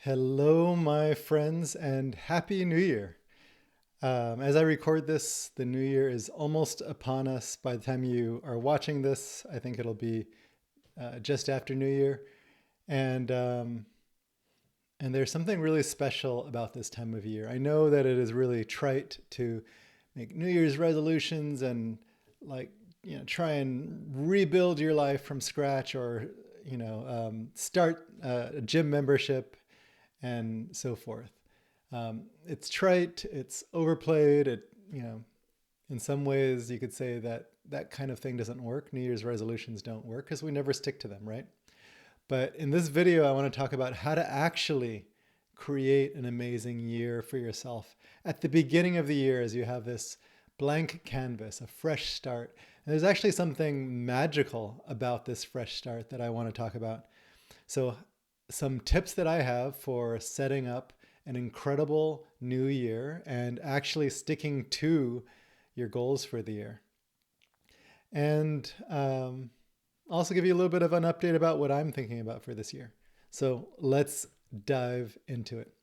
Hello, my friends, and Happy New Year. As I record this, the New Year is almost upon us. By the time you are watching this, I think it'll be just after New Year. And, um, and there's something really special about this time of year. I know that it is really trite to make New Year's resolutions and like, try and rebuild your life from scratch or, start a gym membership and so forth. It's trite, it's overplayed. In some ways, you could say that that kind of thing doesn't work. New Year's resolutions don't work because we never stick to them, right? But in this video, I want to talk about how to actually create an amazing year for yourself at the beginning of the year as you have this blank canvas, a fresh start. And there's actually something magical about this fresh start that I want to talk about. So some tips that I have for setting up an incredible new year and actually sticking to your goals for the year. And also give you a little bit of an update about what I'm thinking about for this year. So let's dive into it.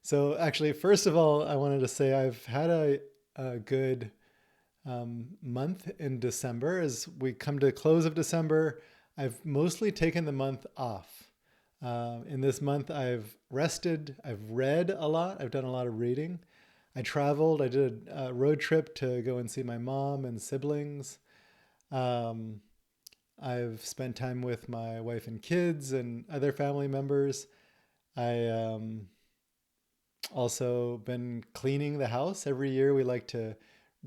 So actually, first of all, I wanted to say I've had a good month in December. As we come to the close of December, I've mostly taken the month off. In this month, I've rested, I've read a lot, I've done a lot of reading. I traveled, I did a road trip to go and see my mom and siblings. Um, I've spent time with my wife and kids and other family members. I also been cleaning the house. Every year we like to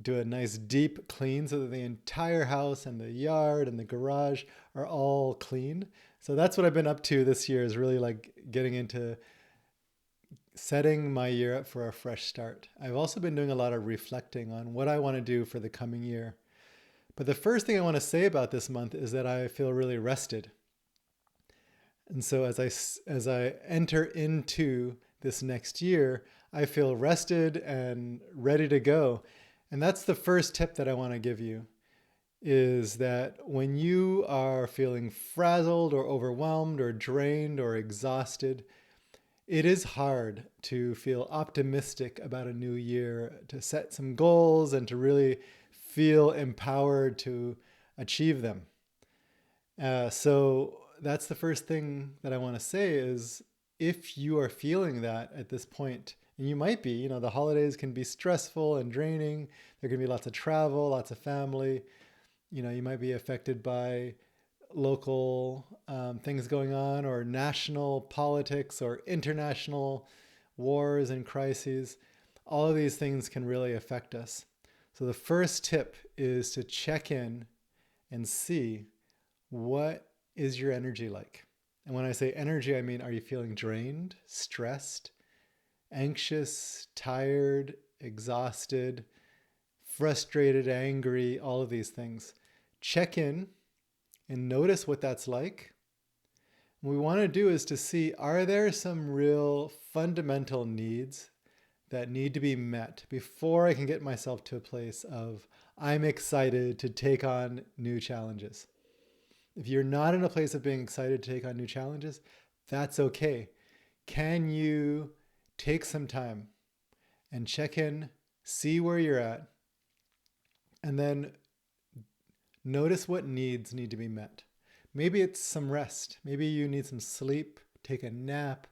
do a nice deep clean so that the entire house and the yard and the garage are all clean. So that's what I've been up to this year, is really like getting into setting my year up for a fresh start. I've also been doing a lot of reflecting on what I want to do for the coming year. But the first thing I want to say about this month is that I feel really rested. And so as I enter into this next year, I feel rested and ready to go. And that's the first tip that I want to give you, is that when you are feeling frazzled or overwhelmed or drained or exhausted, it is hard to feel optimistic about a new year, to set some goals and to really feel empowered to achieve them. So that's the first thing that I want to say is, if you are feeling that at this point, and you might be, the holidays can be stressful and draining. There can be lots of travel, lots of family. You might be affected by local things going on, or national politics, or international wars and crises. All of these things can really affect us. So the first tip is to check in and see, what is your energy like? And when I say energy, I mean, are you feeling drained, stressed, anxious, tired, exhausted, frustrated, angry, all of these things? Check in and notice what that's like. What we want to do is to see, are there some real fundamental needs that need to be met before I can get myself to a place of, I'm excited to take on new challenges. If you're not in a place of being excited to take on new challenges, that's okay. Can you take some time and check in, see where you're at, and then notice what needs need to be met? Maybe it's some rest. Maybe you need some sleep, take a nap,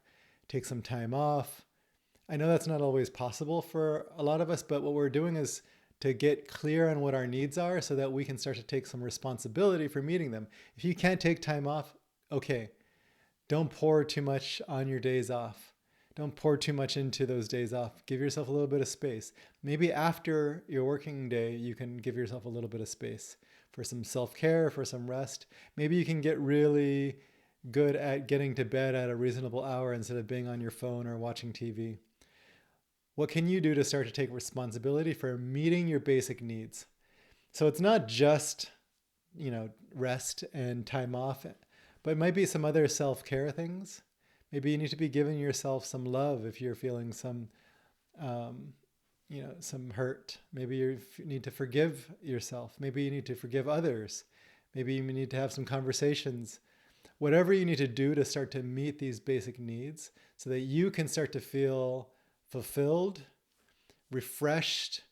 take some time off. I know that's not always possible for a lot of us, but what we're doing is to get clear on what our needs are so that we can start to take some responsibility for meeting them. If you can't take time off, okay, don't pour too much on your days off. Don't pour too much into those days off. Give yourself a little bit of space. Maybe after your working day, you can give yourself a little bit of space for some self-care, for some rest. Maybe you can get really good at getting to bed at a reasonable hour instead of being on your phone or watching TV. What can you do to start to take responsibility for meeting your basic needs? So it's not just, rest and time off, but it might be some other self-care things. Maybe you need to be giving yourself some love if you're feeling some, some hurt. Maybe you need to forgive yourself. Maybe you need to forgive others. Maybe you need to have some conversations whatever you need to do to start to meet these basic needs so that you can start to feel fulfilled, refreshed,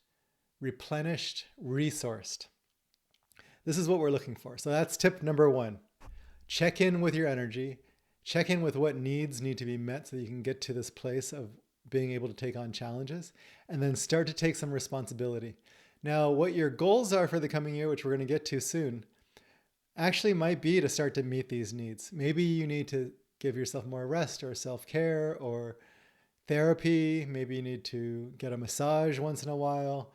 replenished, resourced. This is what we're looking for. So that's tip number 1. Check in with your energy. Check in with what needs need to be met so that you can get to this place of being able to take on challenges, and then start to take some responsibility. Now, what your goals are for the coming year, which we're going to get to soon, actually might be to start to meet these needs. Maybe you need to give yourself more rest or self-care or therapy. Maybe you need to get a massage once in a while.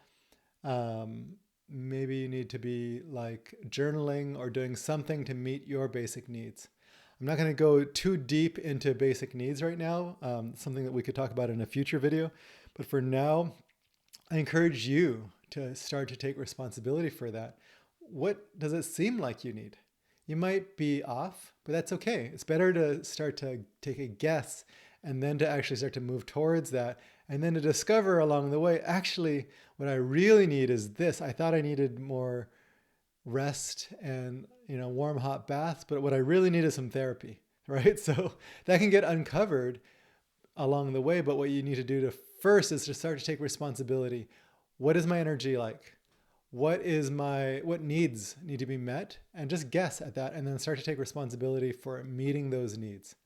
Maybe you need to be like journaling or doing something to meet your basic needs. I'm not going to go too deep into basic needs right now, something that we could talk about in a future video. But for now, I encourage you to start to take responsibility for that. What does it seem like you need? You might be off, but that's okay. It's better to start to take a guess and then to actually start to move towards that, and then to discover along the way, actually, what I really need is this. I thought I needed more rest and warm hot baths, but what I really need is some therapy, right? So that can get uncovered along the way, but what you need to do first is to start to take responsibility. What is my energy like? What needs need to be met? And just guess at that, and then start to take responsibility for meeting those needs.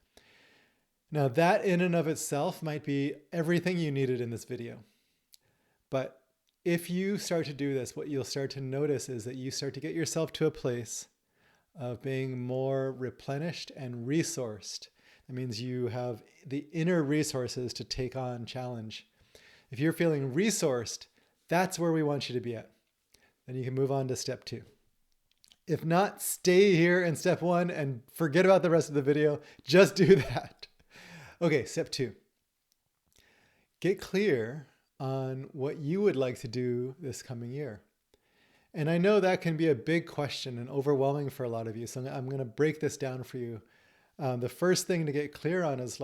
Now, that in and of itself might be everything you needed in this video. But if you start to do this, what you'll start to notice is that you start to get yourself to a place of being more replenished and resourced. That means you have the inner resources to take on challenge. If you're feeling resourced, that's where we want you to be at. Then you can move on to step 2. If not, stay here in step 1 and forget about the rest of the video. Just do that. Okay, step 2. Get clear on what you would like to do this coming year. And I know that can be a big question and overwhelming for a lot of you. So I'm going to break this down for you. The first thing to get clear on is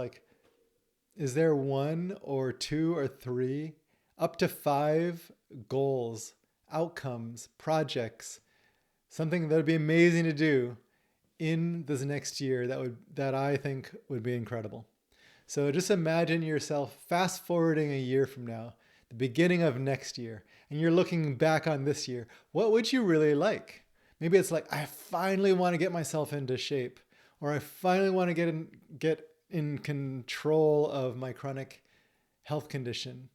is there 1 or 2 or 3, up to 5 goals, outcomes, projects, something that would be amazing to do in this next year that I think would be incredible. So just imagine yourself fast forwarding a year from now, the beginning of next year, and you're looking back on this year. What would you really like? Maybe it's like, I finally want to get myself into shape, or I finally want to get in control of my chronic health condition.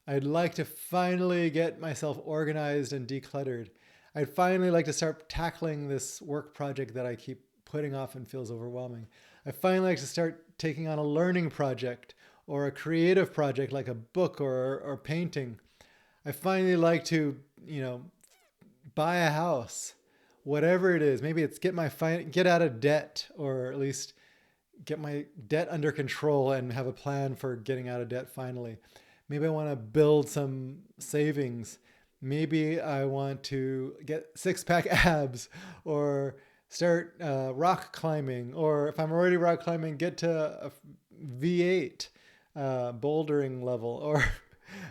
I'd like to finally get myself organized and decluttered. I'd finally like to start tackling this work project that I keep putting off and feels overwhelming. I finally like to start taking on a learning project or a creative project like a book or painting. I finally like to, buy a house, whatever it is. Maybe it's get out of debt, or at least get my debt under control and have a plan for getting out of debt finally. Maybe I want to build some savings. Maybe I want to get 6-pack abs, or start rock climbing, or if I'm already rock climbing, get to a V8 bouldering level, or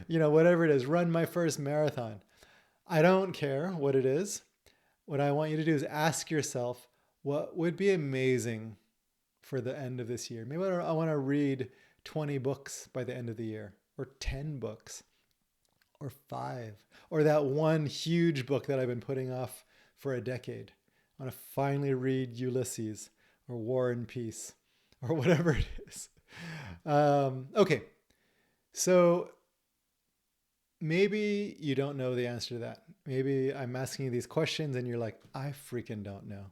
whatever it is, run my first marathon. I don't care what it is. What I want you to do is ask yourself, what would be amazing for the end of this year? Maybe I want to read 20 books by the end of the year, or 10 books, or 5, or that one huge book that I've been putting off for a decade. I want to finally read Ulysses or War and Peace or whatever it is. Okay, so maybe you don't know the answer to that. Maybe I'm asking you these questions and you're like, I freaking don't know.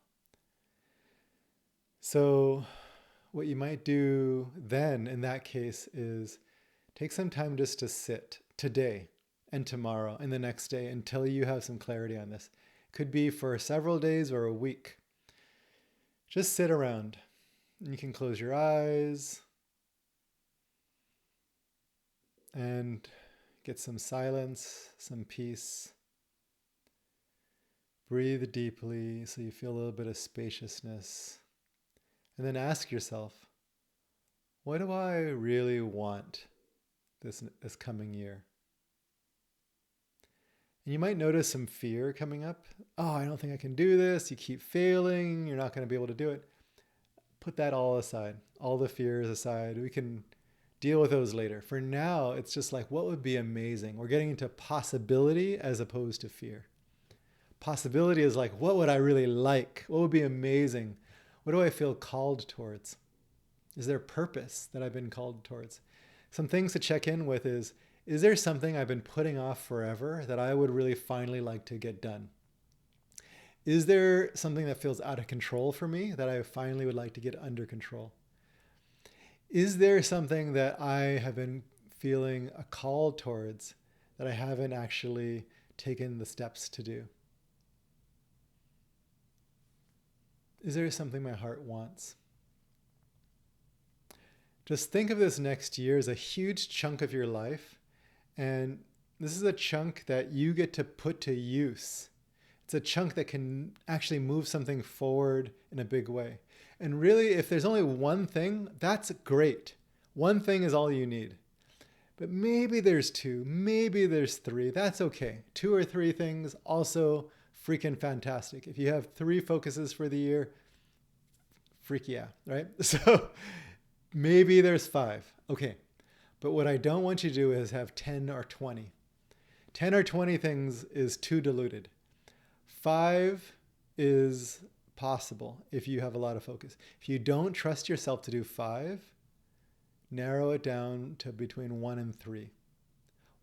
So what you might do then in that case is take some time just to sit today and tomorrow and the next day until you have some clarity on this. Could be for several days or a week. Just sit around. You can close your eyes and get some silence, some peace. Breathe deeply so you feel a little bit of spaciousness. And then ask yourself, what do I really want this coming year? And you might notice some fear coming up. Oh, I don't think I can do this. You keep failing. You're not going to be able to do it. put that all aside, all the fears aside. We can deal with those later. For now, it's just like, what would be amazing? We're getting into possibility as opposed to fear. Possibility is like, what would I really like? What would be amazing? What do I feel called towards? Is there purpose that I've been called towards? Some things to check in with is there something I've been putting off forever that I would really finally like to get done? Is there something that feels out of control for me that I finally would like to get under control? Is there something that I have been feeling a call towards that I haven't actually taken the steps to do? Is there something my heart wants? Just think of this next year as a huge chunk of your life. And this is a chunk that you get to put to use. It's a chunk that can actually move something forward in a big way. And really, if there's only one thing, that's great. One thing is all you need. But maybe there's two, maybe there's three. That's okay. 2 or 3 things, also freaking fantastic. If you have 3 focuses for the year, freak yeah, right? So maybe there's 5. Okay. But what I don't want you to do is have 10 or 20. 10 or 20 things is too diluted. 5 is possible if you have a lot of focus. If you don't trust yourself to do 5, narrow it down to between 1 and 3.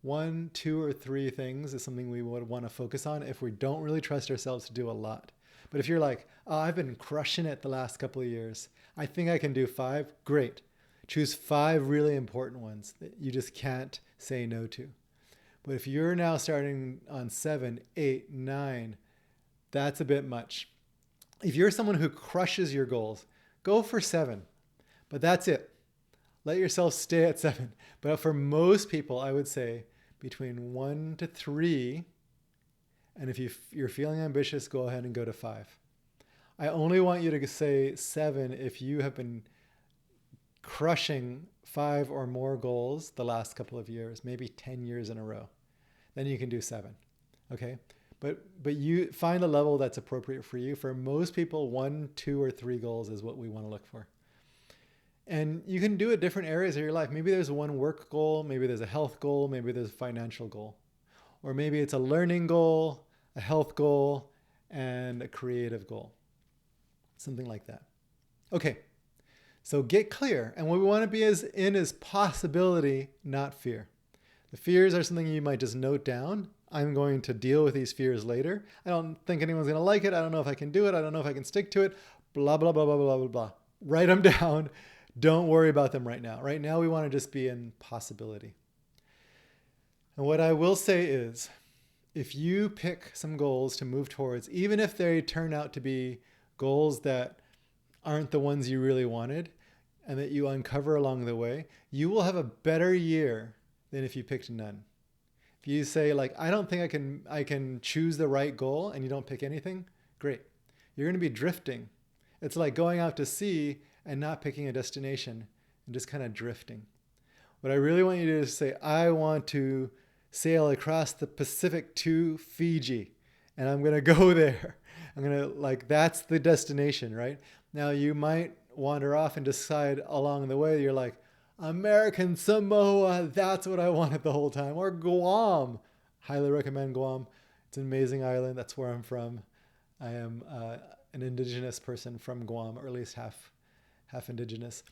1, 2, or 3 things is something we would want to focus on if we don't really trust ourselves to do a lot. But if you're like, oh, I've been crushing it the last couple of years, I think I can do 5, great. Choose 5 really important ones that you just can't say no to. But if you're now starting on 7, 8, 9, that's a bit much. If you're someone who crushes your goals, go for 7. But that's it. Let yourself stay at 7. But for most people, I would say between 1 to 3. And if you're feeling ambitious, go ahead and go to 5. I only want you to say 7 if you have been crushing 5 or more goals the last couple of years, maybe 10 years in a row. Then you can do 7. Okay? But you find a level that's appropriate for you. For most people, 1, 2, or 3 goals is what we want to look for. And you can do it different areas of your life. Maybe there's one work goal, maybe there's a health goal, maybe there's a financial goal. Or maybe it's a learning goal, a health goal, and a creative goal. Something like that. Okay, so get clear. And what we want to be is possibility, not fear. The fears are something you might just note down. I'm going to deal with these fears later. I don't think anyone's going to like it. I don't know if I can do it. I don't know if I can stick to it. Blah, blah, blah, blah, blah, blah, blah. Write them down. Don't worry about them right now. Right now, we want to just be in possibility. And what I will say is, if you pick some goals to move towards, even if they turn out to be goals that aren't the ones you really wanted and that you uncover along the way, you will have a better year than if you picked none. If you say like, I don't think I can choose the right goal, and you don't pick anything, great. You're going to be drifting. It's like going out to sea and not picking a destination and just kind of drifting. What I really want you to do is say, I want to sail across the Pacific to Fiji, and I'm going to go there. I'm going to that's the destination, right? Now you might wander off and decide along the way, you're like, American Samoa, that's what I wanted the whole time. Or Guam. Highly recommend Guam. It's an amazing island. That's where I'm from. I am an indigenous person from Guam, or at least half indigenous.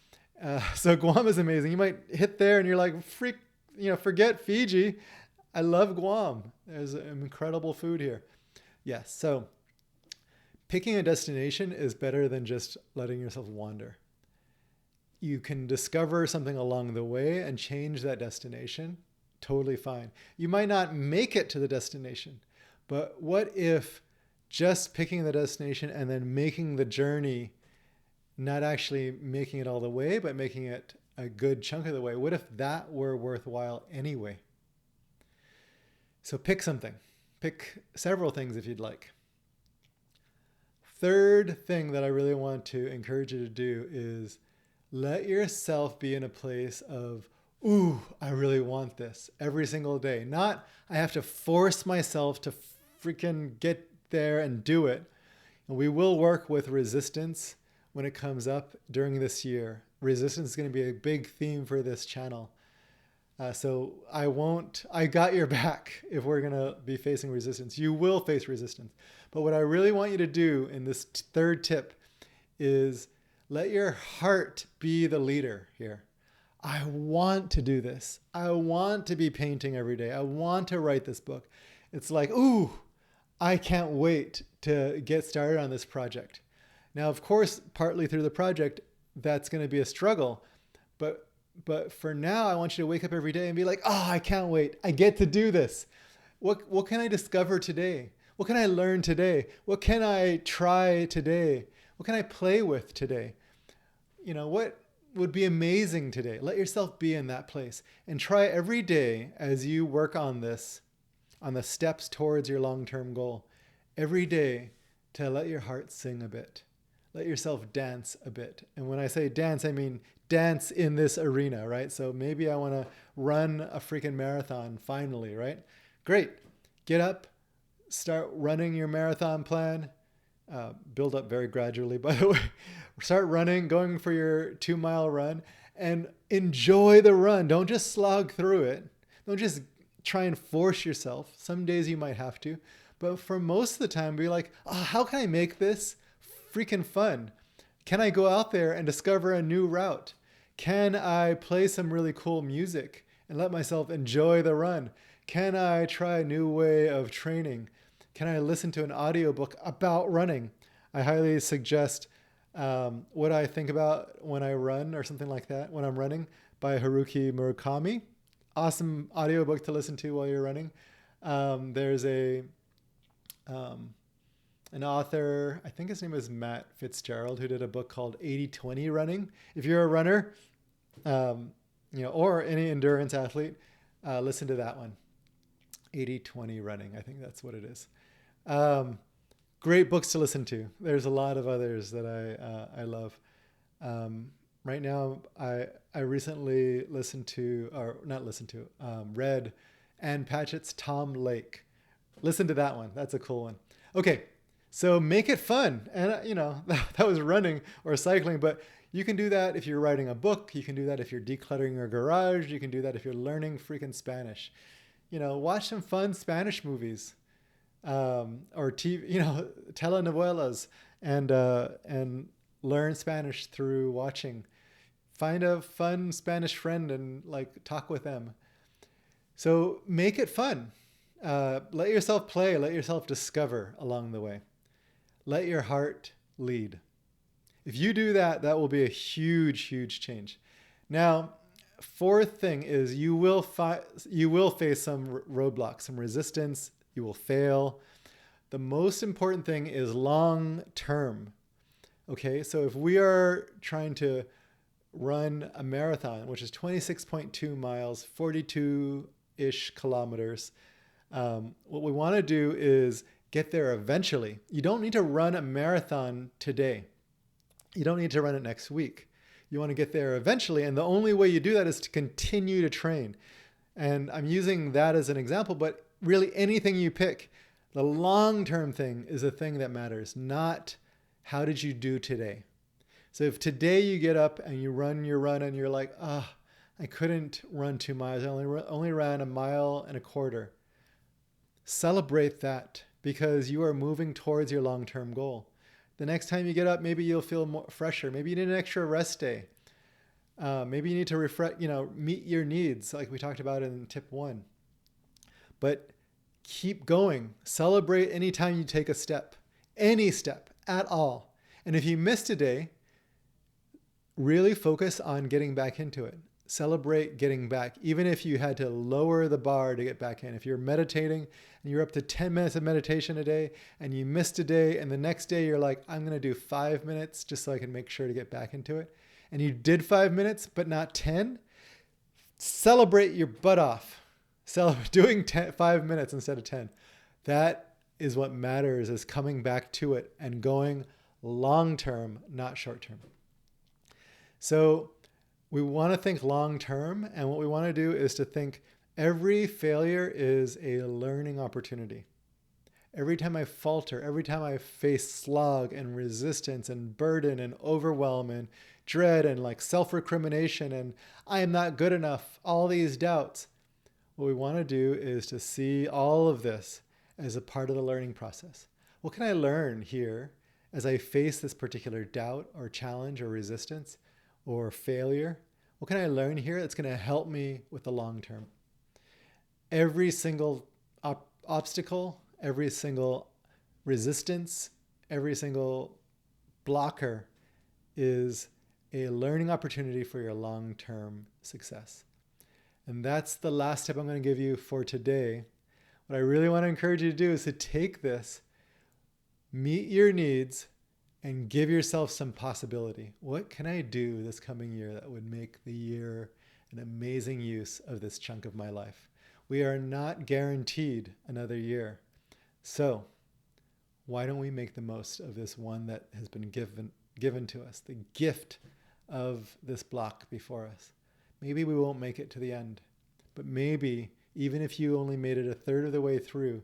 So Guam is amazing. You might hit there and you're like, forget Fiji. I love Guam. There's incredible food here. Yes. So picking a destination is better than just letting yourself wander. You can discover something along the way and change that destination. Totally fine. You might not make it to the destination, but what if just picking the destination and then making the journey, not actually making it all the way, but making it a good chunk of the way? What if that were worthwhile anyway? So pick something. Pick several things if you'd like. Third thing that I really want to encourage you to do is let yourself be in a place of, ooh, I really want this every single day. Not, I have to force myself to freaking get there and do it. And we will work with resistance. when it comes up during this year. Resistance is going to be a big theme for this channel. So I got your back if we're going to be facing resistance. You will face resistance. But what I really want you to do in this third tip is let your heart be the leader here. I want to do this. I want to be painting every day. I want to write this book. It's like, ooh, I can't wait to get started on this project. Now, of course, partly through the project, that's going to be a struggle. But for now, I want you to wake up every day and be like, oh, I can't wait. I get to do this. What can I discover today? What can I learn today? What can I try today? What can I play with today? What would be amazing today? Let yourself be in that place and try every day as you work on this, on the steps towards your long-term goal, every day to let your heart sing a bit. Let yourself dance a bit. And when I say dance, I mean dance in this arena, right? So maybe I want to run a freaking marathon finally, right? Great. Get up, start running your marathon plan. Build up very gradually, by the way. Start running, going for your 2-mile run, and enjoy the run. Don't just slog through it. Don't just try and force yourself. Some days you might have to, but for most of the time, be like, oh, how can I make this freaking fun? Can I go out there and discover a new route? Can I play some really cool music and let myself enjoy the run? Can I try a new way of training? Can I listen to an audiobook about running? I highly suggest What I Think About When I Run or something like that, When I'm Running, by Haruki Murakami. Awesome audiobook to listen to while you're running. There's an author, I think his name is Matt Fitzgerald, who did a book called 80-20 Running. If you're a runner, or any endurance athlete, listen to that one. 80-20 Running, I think that's what it is. Great books to listen to. There's a lot of others that I love. Right now, I recently read Ann Patchett's Tom Lake. Listen to that one. That's a cool one. Okay, so make it fun. And, that was running or cycling, but you can do that if you're writing a book. You can do that if you're decluttering your garage. You can do that if you're learning freaking Spanish. Watch some fun Spanish movies. Or TV, telenovelas, and learn Spanish through watching. Find a fun Spanish friend and talk with them. So make it fun. Let yourself play. Let yourself discover along the way. Let your heart lead. If you do that, that will be a huge, huge change. Now, fourth thing is you will face some roadblocks, some resistance. You will fail. The most important thing is long term. Okay, so if we are trying to run a marathon, which is 26.2 miles, 42-ish kilometers, what we want to do is get there eventually. You don't need to run a marathon today. You don't need to run it next week. You want to get there eventually, and the only way you do that is to continue to train. And I'm using that as an example, but really anything you pick, the long-term thing is the thing that matters, not how did you do today. So if today you get up and you run your run and you're like, I couldn't run 2 miles, I only ran 1.25 miles, celebrate that because you are moving towards your long-term goal. The next time you get up, maybe you'll feel more fresher. Maybe you need an extra rest day. Maybe you need to refresh, meet your needs like we talked about in tip 1. But keep going. Celebrate anytime you take a step, any step at all. And if you missed a day, really focus on getting back into it. Celebrate getting back, even if you had to lower the bar to get back in. If you're meditating and you're up to 10 minutes of meditation a day and you missed a day and the next day you're like, I'm going to do 5 minutes just so I can make sure to get back into it. And you did 5 minutes, but not 10, celebrate your butt off. Doing 5 minutes instead of 10. That is what matters, is coming back to it and going long-term, not short-term. So we want to think long-term, and what we want to do is to think every failure is a learning opportunity. every time I falter, every time I face slog and resistance and burden and overwhelm and dread and like self-recrimination and I am not good enough, all these doubts, what we want to do is to see all of this as a part of the learning process. What can I learn here as I face this particular doubt or challenge or resistance or failure? What can I learn here that's going to help me with the long term? Every single obstacle, every single resistance, every single blocker is a learning opportunity for your long-term success. And that's the last tip I'm going to give you for today. What I really want to encourage you to do is to take this, meet your needs, and give yourself some possibility. What can I do this coming year that would make the year an amazing use of this chunk of my life? We are not guaranteed another year. So why don't we make the most of this one that has been given to us, the gift of this block before us? Maybe we won't make it to the end, but maybe even if you only made it a third of the way through,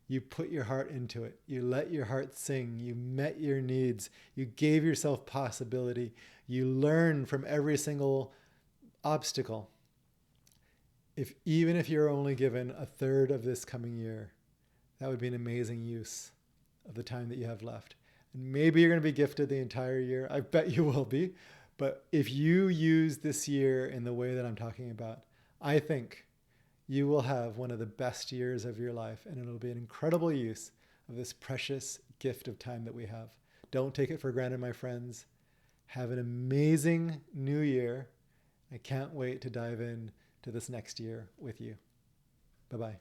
you put your heart into it. You let your heart sing. You met your needs. You gave yourself possibility. You learn from every single obstacle. Even if you're only given a third of this coming year, that would be an amazing use of the time that you have left. And maybe you're going to be gifted the entire year. I bet you will be. But if you use this year in the way that I'm talking about, I think you will have one of the best years of your life, and it'll be an incredible use of this precious gift of time that we have. Don't take it for granted, my friends. Have an amazing new year. I can't wait to dive in to this next year with you. Bye-bye.